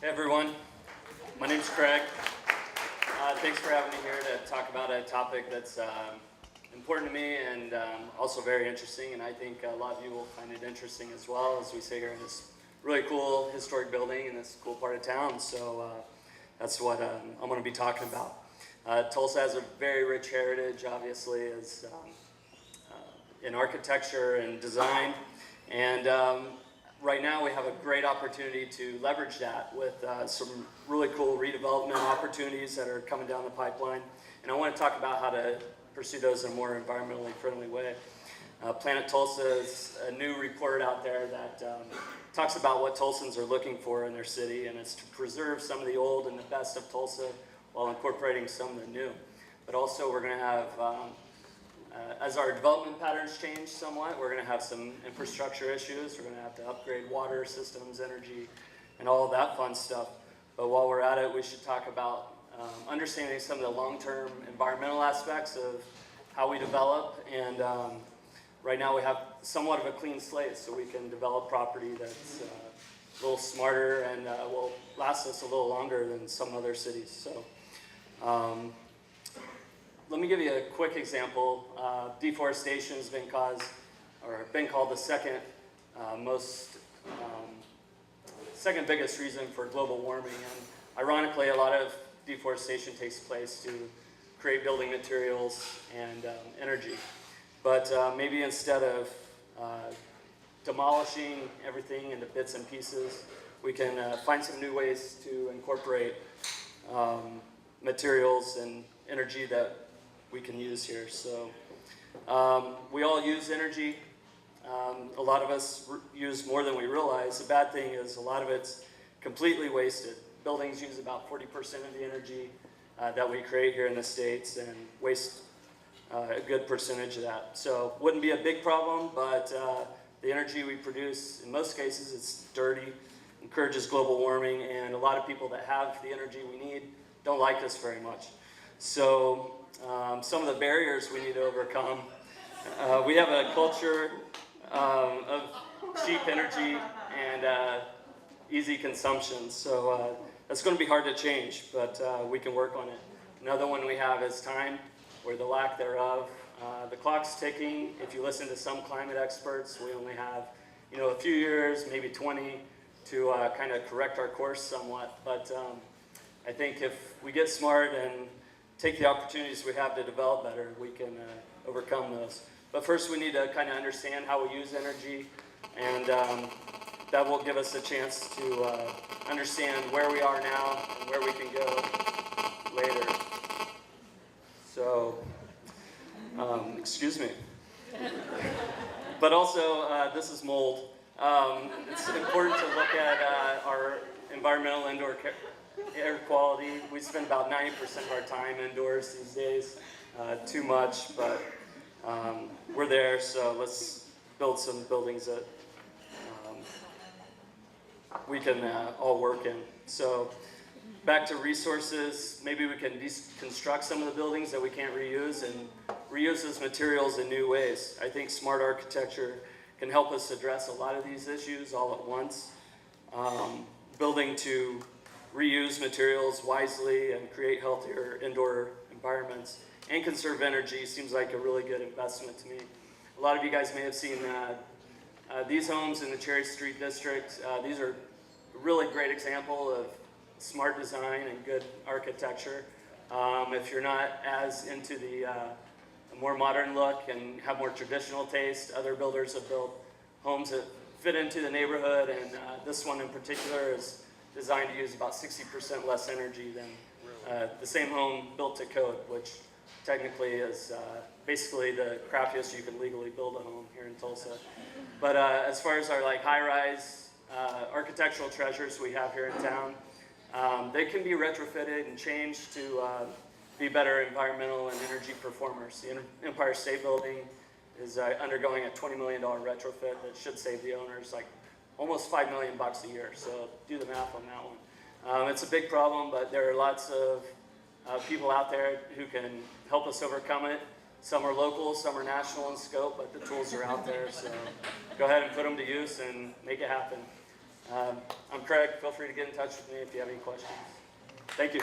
Hey everyone, my name's Craig. Thanks for having me here to talk about a topic that's important to me and also very interesting, and I think a lot of you will find it interesting as well as we sit here in this really cool historic building in this cool part of town. So that's what I'm going to be talking about. Tulsa has a very rich heritage, obviously, as in architecture and design, and right now we have a great opportunity to leverage that with some really cool redevelopment opportunities that are coming down the pipeline. And I want to talk about how to pursue those in a more environmentally friendly way. Planet Tulsa is a new report out there that talks about what Tulsans are looking for in their city, and it's to preserve some of the old and the best of Tulsa while incorporating some of the new. But also we're going to have as our development patterns change somewhat, we're going to have some infrastructure issues. We're going to have to upgrade water systems, energy, and all of that fun stuff. But while we're at it, we should talk about understanding some of the long-term environmental aspects of how we develop. And right now we have somewhat of a clean slate, so we can develop property that's a little smarter and will last us a little longer than some other cities. So. Let me give you a quick example. Deforestation has been called the second biggest reason for global warming. And ironically, a lot of deforestation takes place to create building materials and energy. But maybe instead of demolishing everything into bits and pieces, we can find some new ways to incorporate materials and energy that we can use here. So we all use energy. A lot of us use more than we realize. The bad thing is a lot of it's completely wasted. Buildings use about 40% of the energy that we create here in the States and waste a good percentage of that. So wouldn't be a big problem, but the energy we produce, in most cases, it's dirty, encourages global warming, and a lot of people that have the energy we need don't like us very much. So some of the barriers we need to overcome. We have a culture of cheap energy and easy consumption, so that's going to be hard to change, but we can work on it. Another one we have is time, or the lack thereof. The clock's ticking. If you listen to some climate experts, we only have a few years, maybe 20, to kind of correct our course somewhat, but I think if we get smart and take the opportunities we have to develop better, we can overcome those. But first we need to kind of understand how we use energy, and that will give us a chance to understand where we are now and where we can go later. So, excuse me. But also, this is mold. It's important to look at our environmental indoor air quality. We spend about 90% of our time indoors these days. Too much, but we're there, so let's build some buildings that we can all work in. So back to resources, maybe we can deconstruct some of the buildings that we can't reuse and reuse those materials in new ways. I think smart architecture can help us address a lot of these issues all at once. Building to reuse materials wisely and create healthier indoor environments and conserve energy seems like a really good investment to me. A lot of you guys may have seen these homes in the Cherry Street district. These are a really great example of smart design and good architecture. If you're not as into the more modern look and have more traditional taste, other builders have built homes that fit into the neighborhood, and this one in particular is designed to use about 60% less energy than the same home built to code, which technically is basically the crappiest you can legally build a home here in Tulsa. But as far as our high-rise architectural treasures we have here in town, they can be retrofitted and changed to be better environmental and energy performers. The Empire State Building is undergoing a $20 million retrofit that should save the owners almost $5 million a year, so do the math on that one. It's a big problem, but there are lots of people out there who can help us overcome it. Some are local, some are national in scope, but the tools are out there, so go ahead and put them to use and make it happen. I'm Craig. Feel free to get in touch with me if you have any questions. Thank you.